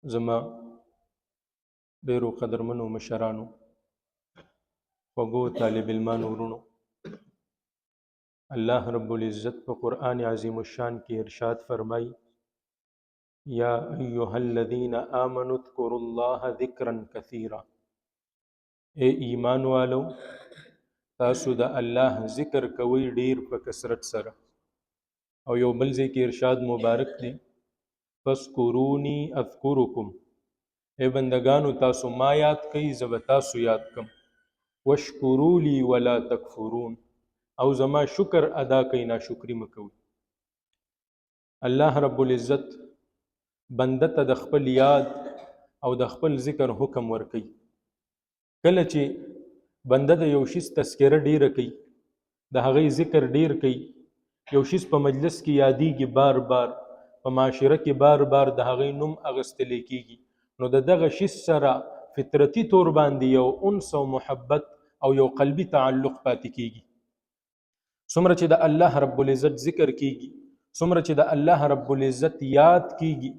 زما ډیرو قدرمنو مشرانو، خوږو طالب علمانو ورونو، الله رب العزت په قرآن عظیم الشان کې ارشاد فرمایي: یا ایها الذین آمنوا اذکروا الله ذکرا کثیرا. اے ایمان والو، تاسو د الله ذکر کوئ ډیر په کثرت سره. او یو بل ځای کې ارشاد مبارک دی: فاذکرونی اذکرکم. اے بندگانو، تاسو ما یاد کئ، زه به تاسو یاد کم. واشکروا لی ولا تکفرون. او زما شکر ادا کئ، ناشکری مکوئ. الله رب العزت بنده ته د خپل یاد او د خپل ذکر حکم ورکوي. کله چې بنده د یو شیز تذکره ډیره کوي، د هغې ذکر ډیر کوي، یو شیز په مجلس کې یادیږي، بار بار په معاشره کې بار بار د هغې نوم اغستلی کیږي، نو د دغه شیز سره فطرتي طور باندې یو انس او محبت او یو قلبي تعلق پاتې کیږي. څومره چې د الله رب العزت ذکر کیږي، څومره چې د الله رب العزت یاد کیږي،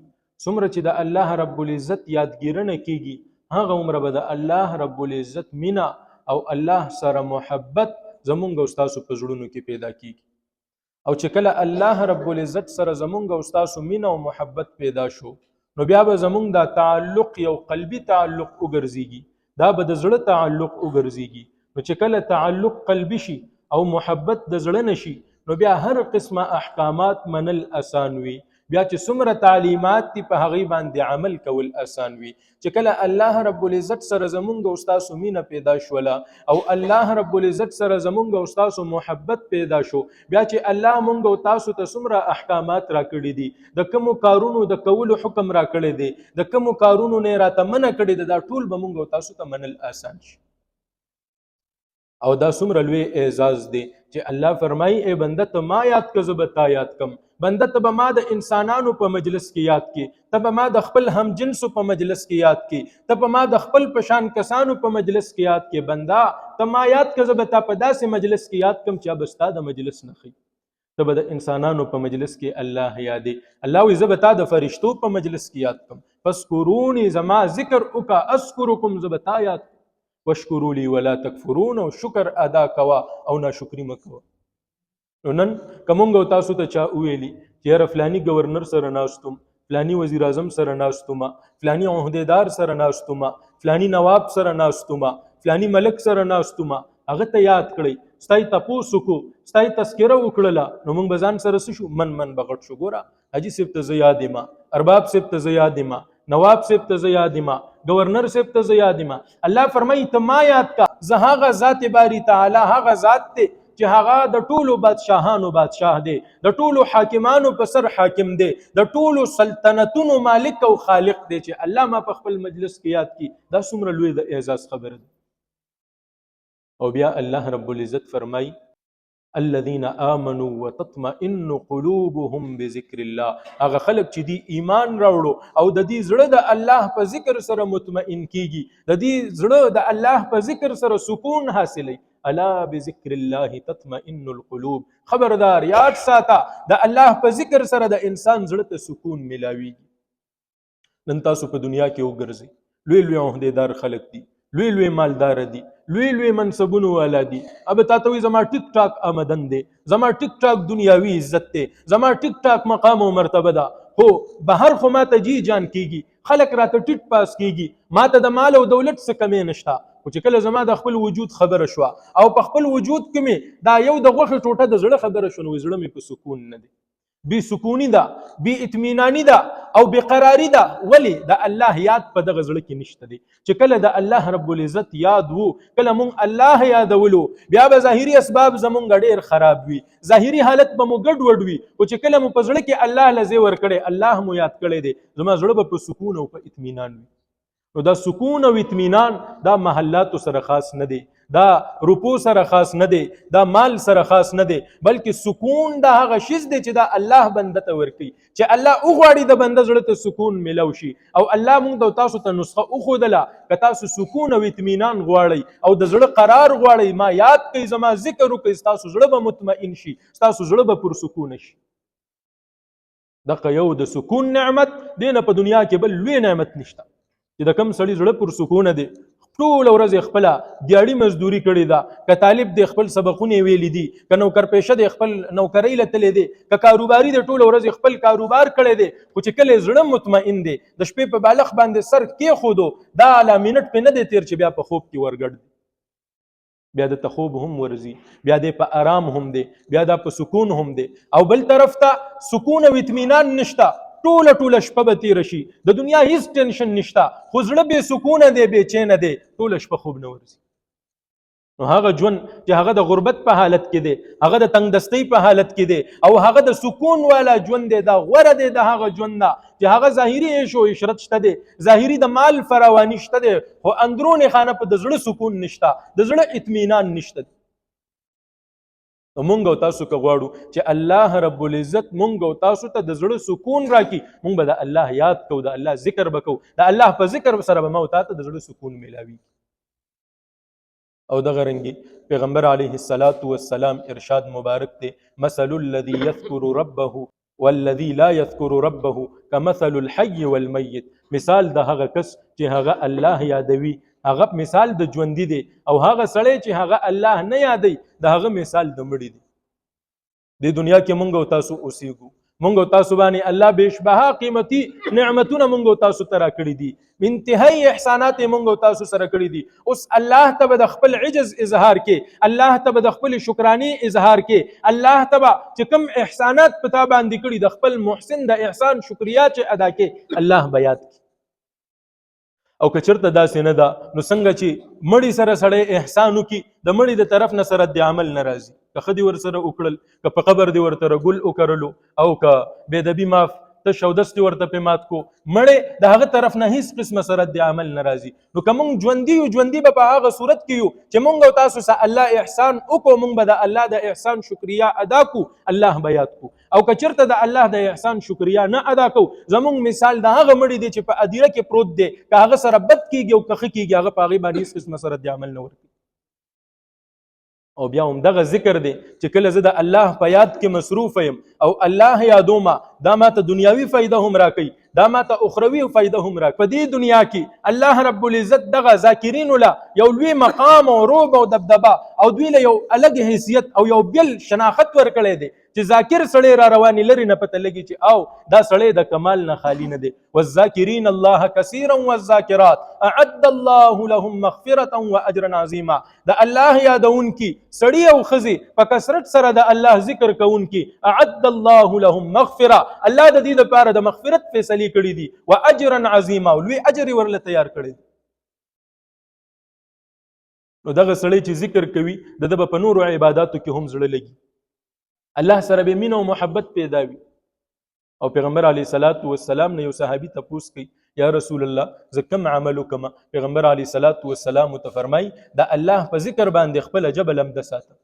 څومره چې د الله رب العزت یادګیرنه کیږي، هغه عمره به د الله رب العزت مینا او الله سره محبت زمونږ او ستاسو په زړونو کې پیدا کیږي. او چې کله الله رب العزت سره زمونږ او ستاسو مینا او محبت پیدا شو، نو بیا به زمونږ دا تعلق یو قلبي تعلق وګرځيږي، دا به د زړه تعلق وګرځيږي. نو چې کله تعلق قلبي شي او محبت د زړه نشي، نو بیا هر قسمه احکامات منل آسان وي، بیا چې څومره تعلیمات دي په هغې باندې عمل کول آسان وي. چې کله الله رب العزت سره زمونږ او ستاسو مینه پیدا شوله او الله رب العزت سره زمونږ او ستاسو محبت پیدا شو، بیا چې الله مونږ او تاسو ته څومره احکامات راکړي دي، د کومو کارونو د کولو حکم راکړی دی، د کومو کارونو نه راته منع کړی دی، دا ټول به مونږ او تاسو ته منل آسان شي. او دا څومره لوی اعزاز دی چې الله فرمایي: ای بنده ته ما یاد که زه به تا یاد کم. بنده ته به ما د انسانانو په مجلس کې یاد کی، ته به ما د خپل همجنسو په مجلس کې یاد کی، ته به ما د خپل پشان کسانو په مجلس کې یاد کی. بنده ته ما یاد که زه به تا په داسې مجلس کې یاد کم چې به ستا د مجلس نه خي. ته به د انسانانو په مجلس کې الله یادې، الله وایي زه به تا د فرشتو په مجلس کې یاد کم. فاذکرونی، زما ذکر وکړه، اذکرکم، زه به تا یاد کم. واشکروا لی ولا تکفرون. او شکر ادا کوا او ناشکری مکوه. نو نن که مونږ او تاسو ته چا وویلي چې یاره فلاني ګورنر سره ناستم، فلاني وزیر اعظم سره ناستم، فلاني عهدیدار سره ناستم، فلاني نواب سره ناستم، فلاني ملک سره ناستم، هغه ته یاد کړئ، ستای تپوس وکړو، ستای تذکره وکړله، نو موږ به ځان سره څه شو؟ من بغټ شو. ګوره حاجي صاحب ته زه یاد یم، ارباب صاحب ته زه یاد یم، نواب صاحب ته زه یاد یم، گورنر صاحب ته زه یاد یم. الله فرمایي ته ما یاد کا، زه هغه ذات باری تعالی هغه ذات دی چې هغه د ټولو بادشاهانو بادشاه دی، د ټولو حاکمانو په سر حاکم دی، د ټولو سلطنتونو مالک او خالق دی. چې الله ما په خپل مجلس کې یاد کی، دا څومره لوی د اعزاز خبره ده. او بیا الله رب العزت فرمایي: الذين آمنوا وتطمئن قلوبهم بذكر الله. هغه خلک چې دی ایمان راوړو او د دې زړه د الله په ذکر سره مطمئن کیږي، د دې زړه د الله په ذکر سره سکون حاصلي. الا بذكر الله تطمئن القلوب. خبردار یاد ساته، د الله په ذکر سره د انسان زړه ته سکون ملاويږي. نن تاسو په دنیا کې وګرځئ، لوی لوی عہدیدار خلک دي، لوی لوی مالدار دي، لوی لوی منصبونو والا دي، اب تاسو وی زما ټیک ټاک آمدن دی، زما ټیک ټاک دنیاوی عزت دی، زما ټیک ټاک مقام او مرتبه ده، هو بهر خو ماته جی جان کیږي، خلک راته ټیټ پاس کیږي، ماته د مال او دولت څخه کمې نشته. خو چې کله زما د خپل وجود خبره شو او په خپل وجود کې مې دا یو د غوښه ټوټه د زړه خبره شونه، زړه مې په سکون نه دی، بی سکونی ده، بی اطمینانی ده او بی قراری ده. ولی د الله یاد په دغه زړه کې نشته دی. چې کله د الله رب العزت یاد وو، کله مونږ الله یادولو، بیا به ظاهري اسباب زمونږ ډیر خراب وي، ظاهري حالت به مو ګډوډ وي، او چې کله مو په زړه کې الله لزی ورکړي، الله مو یاد کړي دی، زما زړه به په سکون او په اطمینان وي. نو دا سکون او اطمینان دا محلات سره خاص نه دی، دا روپو سره خاص نه دی، دا مال سره خاص نه دی، بلکې سکون دا هغه شیز دی چې دا الله بنده ته ورکوي. چې الله وغواړي د بنده زړه ته سکون ملو شي، او الله موږ د تاسو ته نسخه وښودله، که تاسو سکون او اطمینان غواړئ او د زړه قرار غواړئ، ما یاد کوئ، زما ذکر وکړئ، ستاسو زړه به مطمئن شي، ستاسو زړه به پرسکونه شي. دغه یو د سکون نعمت دی نه، په دنیا کې بل لوی نعمت نشته چې د کم سړي زړه پر سکونه دی، ټوله ورځ خپله دیاړي مزدوري کړې ده، که طالب دی خپل سبقونه ویلي دي، که نوکر پیشه دی خپل نوکرۍ له تللی دی، که کاروباري دی ټوله ورځ خپل کاروبار کړی دی، خو چې کله زړه مطمئن دی د شپې په بالښت باندې سر کېښودو دا لا منټ پې نه دی تېر چې بیا په خوب کې ورګډ دی، بیا د ته خوب هم ورځي، بیا دی په آرام هم دی، بیا دا په سکون هم دی. او بل طرف ته سکون او اطمینان نشته، ټوله شپه به تېره شي، د دنیا هیڅ ټینشن نشته، خو زړه بې سکونه دی، بې چینه دی، ټوله شپه خوب نه ورځي. نو هغه ژوند چې هغه د غربت په حالت کې دی، هغه د تنګدستۍ په حالت کې دی، او هغه د سکون والا ژوند دی، دا غوره دی د هغه ژوند نه چې هغه ظاهري عیش و عشرت شته دی، ظاهري د مال فراواني شته دی، خو اندرون خانه په د زړه سکون نشته، د زړه اطمینان نشته. مونږ او تاسو که غواړو چې الله رب العزت مونږ او تاسو ته د زړه سکون راکړي، مونږ به د الله یاد کوو، د الله ذکر به کوو، د الله په ذکر سره به مو تاسو ته د زړه سکون میلاوي. او دغه رنګي پیغمبر علیه الصلاة والسلام ارشاد مبارک دی، مثل الذي يذكر ربه والذي لا يذكر ربه كمثل الحي والميت. مثال د هغه کس چې هغه الله یادوي، هغه مثال د ژوندي دی، او هغه سړی چې هغه الله نه یادوي د هغه مثال د مړي دی. د دنیا کې مونږ او تاسو اوسېږو، مونږ او تاسو باندې الله بشبها قیمتي نعمتونه مونږ او تاسو ته راکړي دي، انتهایی احسانات مونږ او تاسو سره کړي دي. اوس الله ته به د خپل عجز اظهار کې، الله ته به د خپل شکراني اظهار کې، الله ته به چې کوم احسانات په تا باندې کړي د خپل محسن د احسان شکریا چې ادا کې الله به یاد کړي. او که چېرته داسې نه ده نو څنګه چې مړي سره سړی احسان وکړي، د مړي د طرف نه سره د عمل نه راځي، که ښه دي ورسره وکړل، که په قبر دې ورته ګل وکرلو، او که بېدبي معاف ته شودس دې ورته پې مات کو، مړی د هغه طرف نه هیڅ قسمه سره د عمل نه راځي. نو که مونږ ژوندي یو، ژوندي به په هغه صورت کې یو چې مونږ او تاسو سره الله احسان وکړو، مونږ به د الله د احسان شکریا ادا کو، الله به یاد کو. او که چېرته د الله د احسان شکریا نه ادا کو، زمونږ مثال د هغه مړي دی چې په ادیره کې پروت دی، که هغه سره بد کېږي او که ښه کېږي هغه په هغې باندې هېڅ قسمه سره د عمل نه ورکوي. او بیا همدغه ذکر دی چې کله زه د الله په یاد کې مصروف یم او الله یادومه، دا ماته دنیاوي فایده هم راکوي، دا ماته اخروي فایده هم راکوي. په دې دنیا کې الله رب العزت دغه ذاکرینو له یو لوی مقام او روب او دبدبه او دوی له یو الګ حیثیت او یو بل شناخت ورکړی دی چې ذاکر سړی را رواني لري نه پته لګي چې او دا سړی د کمال نه خالی نه دی. والذاکرین الله کثیرا والذاکرات اعد الله لهم مغفرة واجرا عظیما. د الله یادونکي سړی او ښځې په کثرت سره د الله ذکر کوونکي، اعد الله لهم مغفره، الله د دې لپاره د مغفرت فیصلې کړي دي، واجرا عظیما، لوی اجر ورله تیار کړی دی. نو دغه سړی چې ذکر کوي د ده په نورو عباداتو کې هم زړه لګي، الله سره به مینه او محبت پیدا وي. او پیغمبر علیه الصلاۃ والسلام نه یو صحابي تپوس کوي، یا رسول الله زه کوم عمل وکړم؟ پیغمبر علیه الصلاۃ والسلام ته فرمایي د الله په ذکر باندې خپله ژبه لمده ساته.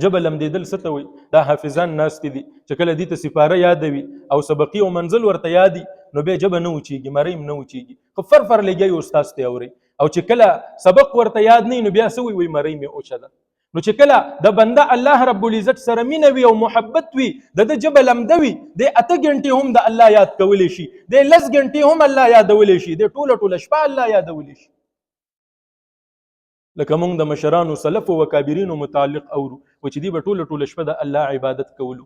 ژبه لمدېدل څه ته وایي؟ دا حافظان ناستې دي چې کله دې ته سپاره یادوي او سبقي او منزل ورته یادي نو بیا ژبه نه وچېږي، مرۍ نه وچېږي، خو فر لګیایي استاذ ته اوري. او چې کله سبق ورته یاد نه وي نو بیا څه وایي؟ مرۍ مې اوچه ده. نو چې کله د بنده الله رب العزت سره مینه وي او محبت وي، د ژبه لمده وي، د 8 غنټې هم د الله یاد کولی شي، د 10 غنټې هم الله یادولی شي، د ټوله شپه الله یادولی شي. لکه موږ د مشرانو سلفو وکابرینو متعلق اورو چې دوی به ټوله شپه د الله عبادت کولو.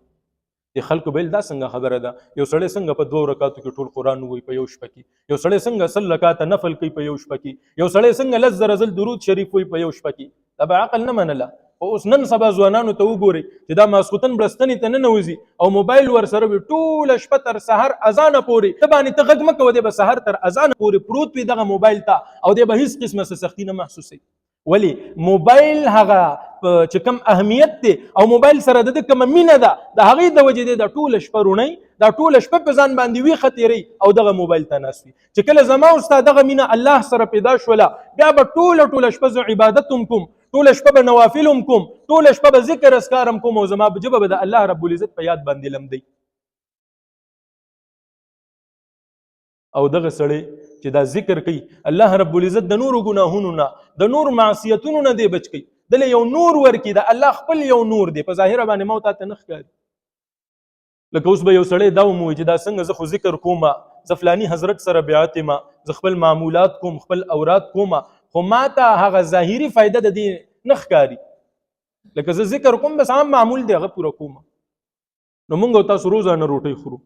د خلکو بیل دا څنګه خبره ده؟ یو سړی څنګه په 2 رکعاتو کې ټول قرآن ووایي په یو شپه کې؟ یو سړی څنګه 100 رکعاته نفل کوي په یو شپه کې؟ یو سړی څنګه 10 زره ځل درود شریف وایي په یو شپه کې؟ دا به عقل نه منله. او اوس نن سبا ځوانانو ته وګورئ چې دا ماسخوتن برستنې ته ننوځي او موبایل ورسره وي ټوله شپه تر سحر اذانه پورې، ته باندې ته غږ مه کوه، دی به سحر تر اذانه پورې پروت وي دغه موبایل ته او دی به هېڅ قسمه څه سختي نه محسوسوي. ولی موبایل هغه چې کوم اهمیت دی او موبایل سره د کومه مینه ده د هغې د وجې دی دا ټوله شپه رونی، دا ټوله شپه په ځان باندې ویښه تېروي او دغه موبایل ته ناست وي. چې کله زما او ستا دغه مینه الله سره پیدا شوله بیا به ټوله شپه زه عبادت هم کوم، ټوله شپه به نوافل هم کوم، ټوله شپه به ذکر اذکار هم کوم او زما ژبه به د الله رب العزت په یاد باندې لمدی. او دغه سړی چې دا ذکر کوي الله رب العزت د نورو ګناهونو نه، د نور معصیتونو نه دی بچ کوي، دله یو نور ورکي، د الله خپل یو نور دی، په ظاهره باندې مو ته نه ښکاري. لکه اوس به یو سړی دا وموي چې دا څنګه زه خو ذکر کوم، زه فلانی حضرت سره بیعت یم، زه خپل معمولات کوم، خپل اورات کوم، خو ما ته هغه ظاهري فایده د دې نه ښکاري. لکه زه ذکر کوم بس عام معمول دی هغه پوره کوم. نو موږ او تاسو روزانه روټۍ خورو،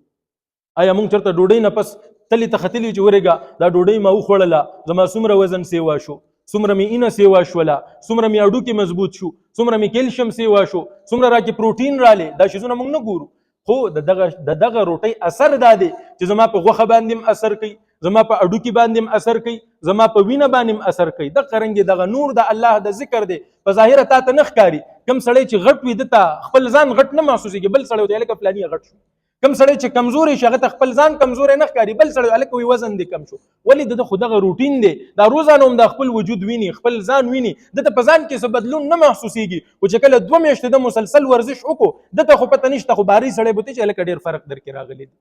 آیا موږ چېرته ډوډۍ نه پس تلې ته ختلي چې ورېږه دا ډوډۍ ما وخوړله، زما څومره وزن سیوا شو، څومره مې اینه سیوا شوله، څومره مې هډوکي مضبوط شو، څومره مې کیلشیم سیوا شو، څومره راکې پروټین رالی، دا شیزونه موږ نه ګورو. خو د دغه روټۍ اثر دا دی چې زما په غوښه باندې اثر کوي، زما په هډوکي باندې اثر کوي، زما په وینه باندې اثر کوي. د قرنګ دغه نور د الله د ذکر دی په ظاهره تا ته نه ښکاري. کم سړی چې غټ وي دته خپل ځان غټ نه محسوسېږي، بل سړی وایي لکه فلانی غټ شو. کم سړی چې کمزوري شي هغه ته خپل ځان کمزوري نه ښکاري، بل سړی هلکه وایي وزن دی کم شو. ولې د خو دغه روټین دی، دا روزانه هم د خپل وجود ویني، خپل ځان ویني، دته په ځان کې څه بدلون نه محسوسېږي. خو چې کله 2 میاشتې د مسلسل ورزش وکړو دته خو پته نشته، خو باري سړی به چې هلکه ډېر فرق در کې راغلی دی.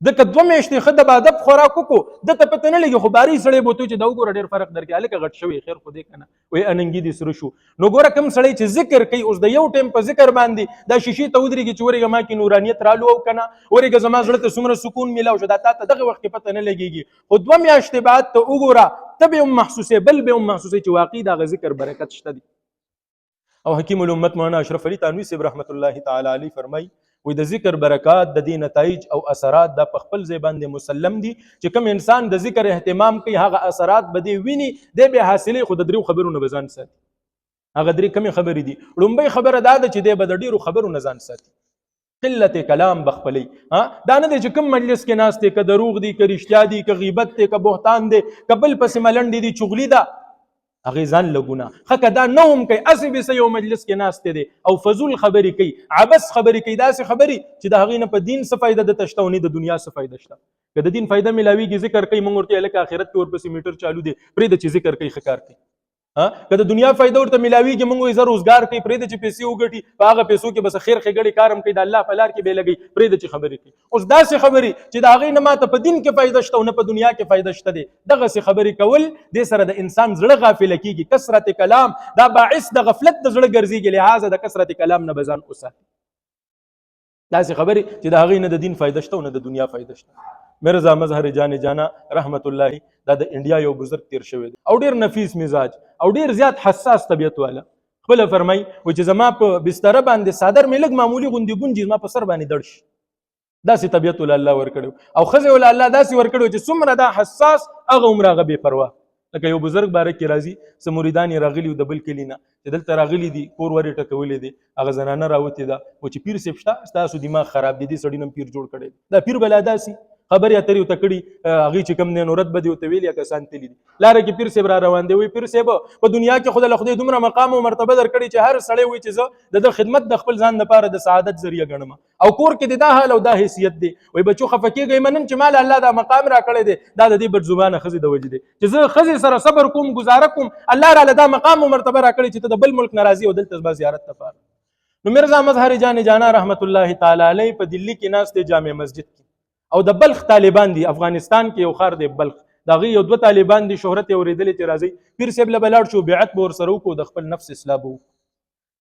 دته 2 میاشتې ښه د بادب خوراک وکړو دته پته نه لګي، خو باري سړی به چې دا وګوره ډېر فرق در کې هلکه غټ شوی، خیر خو دی که نه وایي اننګي دې سره شو. نو ګوره کوم سړی چې ذکر کوي اوس د یو ټایم په ذکر باندې دا شیشې ته ودرېږي چې ورېږه ما کې نورانیت رالو او که نه ورېږه زما زړه ته څومره سکون میلاو شو، دا تا ته دغه وخت کې پته نه لګېږي. خو 2 میاشتې بعد ته وګوره ته به هم محسوسې، بل به هم محسوسې چې واقعي د هغه ذکر برکت شته دی. او حکیم الامت مولانا اشرف علي تانوي صاحب رحمت الله تعالی علیه فرمایي وایي د ذکر برکات د دې نتایج او اثرات دا په خپل ځای باندې مسلم دي چې کوم انسان د ذکر اهتمام کوي هغه اثرات به دې ویني، دی به حاصلې. خو د 3 خبرو نه به ځان ساتي. هغه 3 کمې خبرې دي. لومبۍ خبره دا ده چې دی به د ډېرو خبرو نه ځان ساتي، قلت کلام بخپلی. دا نه دی چې کوم مجلس کې ناست دی، که دروغ دی، که رښتیا دی، که غیبت دی، که بهتان دی، که بل پسې ملنډې دي، چغلي ده، هغې ځان لګونه ښه که دا نه هم کوي، هسې به یو مجلس کې ناست دی او فضول خبرې کوي، عبث خبرې کوي، داسې خبرې چې د هغې نه په دین څه فایده دته شته او نه د دنیا څه فایده شته. که د دین فایده میلاویږي ذکر کوي، موږ ورته هلکه آخرت کې ورپسې میټر چالو دی، پرېږده چې ذکر کوي ښه کار کوي. که د دنیا فایده ورته میلاویږي موږ وایي زه روزګار کوي، پرېږده چې پیسې وګټي، په هغه پیسو کې بس خیر ښېګړې کار هم کوي، د الله په لار کې به یې لګوي، پرېږده چې خبرې کوي. اوس داسې خبرې چې د هغې نه ماته په دین کې فایده شته او نه په دنیا کې فایده شته دی، دغسې خبرې کول دې سره د انسان زړه غافله کېږي. کثرت کلام دا باعث د غفلت د زړه ګرځېږي، لهذا د کثرت کلام نه به ځان وساتي. داسې خبرې چې د هغې نه د دین فایده شته او نه د دنیا فایده شته. مرزا مظهر جان جانا رحمت الله دا د انډیا یو بزرګ تیر شوی دی او ډیر نفیس مزاج او ډیر زیات حساس طبیعت والا. خپل فرمای و چې زما په بستر باندې صادر مې لږ معمولی غوندې ګونجي زما په سر باندې دړ شي، داسې طبیعت ول الله ورکړو. او ښځې ول الله داسې ورکړو چې څومره دا حساس هغه عمر هغه بې پروا. لکه یو بزرګ باره کې راځي څه مریدان یې راغلي د بل کلي نه چې دلته راغلي دي، کور ور یې ټکولی دی، هغه زنانه راوتې ده و چې پیر صاحب شته، ستاسو دماغ خراب دی، دې سړي نه پیر جوړ کړی دی، دا پیر بلا داسې خبرې اترې ورته کړي، هغې چې کوم دی نو رد به دې ورته ویلي یا کسان تللي دي. لاره کې پیر صاحب را روان دی، وایي پیر صاحب په دنیا کې خو له خدای دومره مقام او مرتبه درکړي چې هر سړی وایي چې زه د خدمت د خپل ځان لپاره د سعادت ذریعه ګڼم، او کور کې د دا حال او دا حیثیت دی. وایي بچو خفه کېږئ منن چې مال الله دا مقام راکړی دی، دا د دې بد زبانه ښځې د وجې دی چې زه ښځې سره صبر کوم، ګزاره کوم، الله راله دا مقام او مرتبه راکړی چې ته د بل ملک نه راځي او دلته زما زیارت لپاره. نو مرزا مظهر جان جانا رحمت الله تعالی علیه په دلی کې ناست دی جامع مسجد کې، او د بلخ طالبان دي، افغانستان کې یو ښار دی بلخ، د هغې یو 2 طالبان دي شهرت یې اورېدلی چې راځئ پیر صاحب له به لاړ شو، بیعت به ورسره وکړو، د خپل نفس اصلاح به وکړو.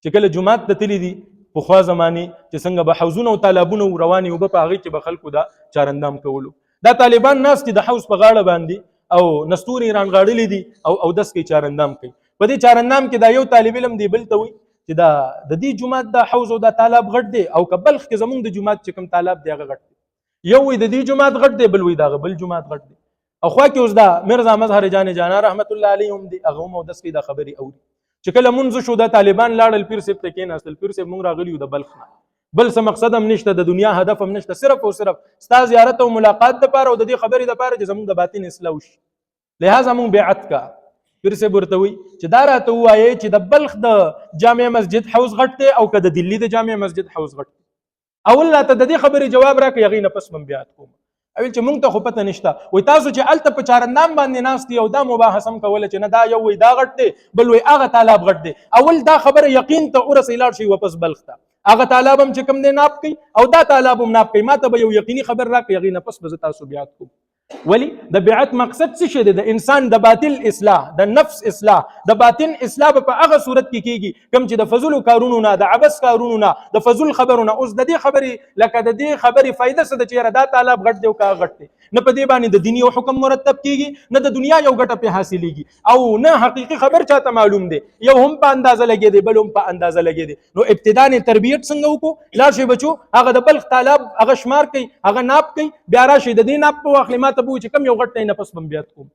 چې کله جومات ته تللي دي پخوا زمانې چې څنګه به حوضونه او تالابونه روانې اوبه په هغې کې به خلکو دا چارندام کولو، دا طالبان ناست دي د حوض په غاړه باندې او نستوري رانغاړلي دي او اودس کوي، چارندام کوي. په دې چارندام کې دا یو طالب علم دی بل ته وایي چې دا د دې جومات دا حوض او دا تالاب غټ دی، او که بلخ کې زمونږ د جومات چې کوم تالاب دی هغه غټ دی. یو وی د دې جماعت غټ دی، بل وی دا بل جماعت غټ دی. او خوا کې اوس دا مرزا مظهر جان جانا رحمت الله علیه هم دی، هغه هم اودس کوي، دا خبرې اوري. چې کله مونځ شو دا طالبان لاړل پیر صاحب ته کېناستل، پیر صاحب مونږ راغلي یو د بلخ نه، بل څه مقصد هم نشته، د دنیا هدف هم نشته، صرف او صرف ستا زیارت او ملاقات دپاره او د دې خبرې دپاره چې زمونږ د باطن اصلاح وشي، لهذا مونږ بیعت کا. پیر صاحب ورته وایي چې دا راته ووایې چې د بلخ د جامع مسجد حوض غټ دی او که د دلي د جامع مسجد حوض غټ دی. اول راته د دې خبرې جواب راکړئ، هغې نه پس من بیعت کوم. اول چې مونږ ته خو پته نشته، وایي تاسو چې هلته په چارندام باندې ناست یو دا مباحثه هم کوله چې نه دا یو وایي دا غټ دی، بل وایي هغه تالاب غټ دی. اول دا خبره یقین ته ورسئ، لاړ شئ واپس بلخ ته، هغه تالاب هم چې کوم دی ناپ کوي او دا تالاب هم ناپ کوي، ما ته به یو یقیني خبر راکړئ، هغې نه پس به زه تاسو بیعت کوم. ولی د بیعت مقصد څه شي دی؟ د انسان د باطل اصلاح، د نفس اصلاح، د باطن اصلاح په هغه صورت کې کیږي کوم چې د فضول کارونو نه، د عبث کارونو نه، د فضول خبرو نه. اوس د دې خبرې لکه د دې خبرې فائدہ څه ده چې دا طالب غټ دی او کا غټ دی، نه په دې باندې د دین یو حکم مرتب کیږي، نه د دنیا یو ګټه په حاصلېږي، او نه حقيقي خبر چاته معلوم دی، یو هم په اندازه لګي دی بل هم په اندازه لګي دی. نو ابتدا نه تربیت څنګه وکړو؟ لا شي بچو هغه د بلخ طالب هغه شمار کوي، هغه ناپ کوي، بیا راشي د دې ناپ په واخلې ماته بو چې کم یو غټ نه پس بم بیات کوم.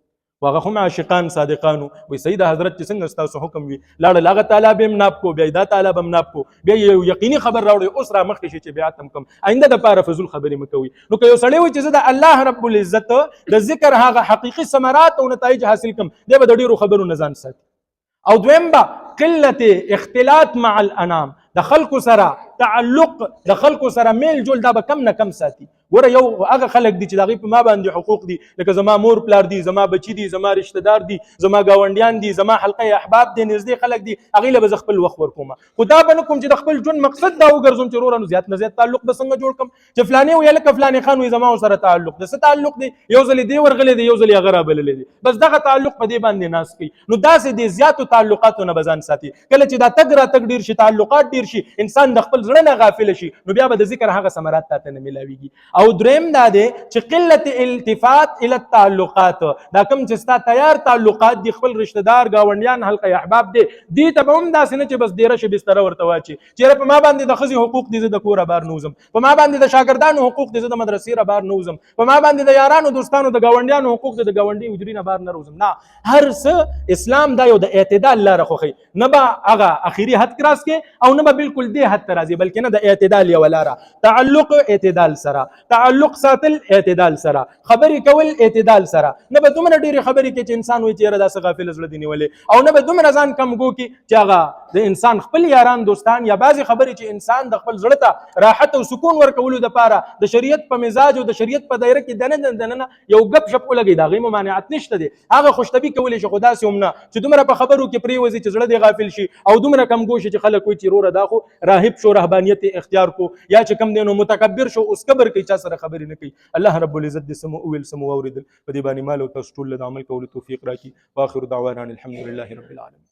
واغه هم عاشقان صادقانو وي سید حضرت چې څنګه ستاسو حکم وي لاړه لاغه طالب هم ناپ کو، بیا دا طالب هم ناپ کو، بیا یو یقیني خبر راوړي اوس را مخکې شي چې بیا تم کم آینده د پاره فضول خبرې مکوي. نو که یو سړی وي چې زه د الله رب العزت د ذکر هغه حقيقي ثمرات او نتایج حاصل کم، دی به د ډیرو خبرو نه ځان ساتي. او دویم با قلت اختلاط مع الانام، د خلکو سره تعلق، د خلکو سره میل جول دا به کم نه کم ساتي. ګوره یو هغه خلک دي چې دغه په ما باندې حقوق دي، لکه زما مور پلار دي، زما بچی دي، زما رشتہ دار دي، زما گاونډیان دي، زما حلقه احباب دي، نږدې خلک دي، هغه له بز خپل وخت ورکوم. خدا به کوم چې د خپل ژوند مقصد دا وګرځم چې ورونو زیات نه زیات تعلق به څنګه جوړ کم، چې فلانه ویل ک فلانه خان وي زما سره تعلق د څه تعلق دي، یو ځل دی ورغلې دی، یو ځل غره بللې دي، بس دغه تعلق په دې باندې ناس کوي. نو داسې دي زیاتو تعلقاتو نه بزان ساتي. کله چې دا تګ را تګ ډیر شي، تعلقات ډیر شي، انسان د خپل ځړه نه غافل شي، نو بیا به د ذکر هغه ثمرات ته نه ملاويږي. او دریم دا چې قلت التفات الى التعلقات، دا کوم چې ستا تیار تعلقات دي، خپل رشتہ دار گاونډیان حلقه احباب دي، دي ته به هم داسې نه چې بس ډیره شي بستر ورته واچي چې په ما باندې د خزي حقوق دي، زه د کور بار نوزم، په ما باندې د شاګردانو حقوق دي، زه د مدرسې بار نوزم، په ما باندې د یارانو دوستانو د گاونډیانو حقوق دي، د گاونډي اجرینه بار نه روزم. نه، هر څه اسلام دا یو د اعتدال لاره خوخي، نه به هغه اخیری حد کراس کې او نه به بالکل دې حد ترازی، بلکې نه د اعتدال یو لاره، تعلق اعتدال سره، تعلق ساتل اعتدال سره، خبرې کول اعتدال سره، نه به دومره ډېرې خبرې کې چې انسان وایي چې یاره داسې غافل زړه دې نیولې، او نه به دومره ځان کم ګو کې چې هغه د انسان خپل یاران دوستان یا بعضې خبرې چې انسان د خپل زړه ته راحت او سکون ورکولو دپاره د شریعت په مزاج او د شریعت په دایره کې دننه یو ګپ شپ ولګي، د هغې ممانعت نشته دی، هغه خوشطبي کولی شي، خو داسې هم نه چې دومره په خبرو کې پرېوځي چې زړه دې غافل شي، او دومره کم ګو شي چې خلک وایي چې وروره دا خو راهب شو، رهبانیت اختیار کو، یا چې کم دی نو متکبر شو، اوس کبر کوي، چا سره خبرې نه کوي. الله رب العزت دې سمو اویل سمو اوریدل په دې باندې مال او تاسو ټول له عمل کولو توفیق راکړي. واخر دعوانا الحمد لله رب العالمین.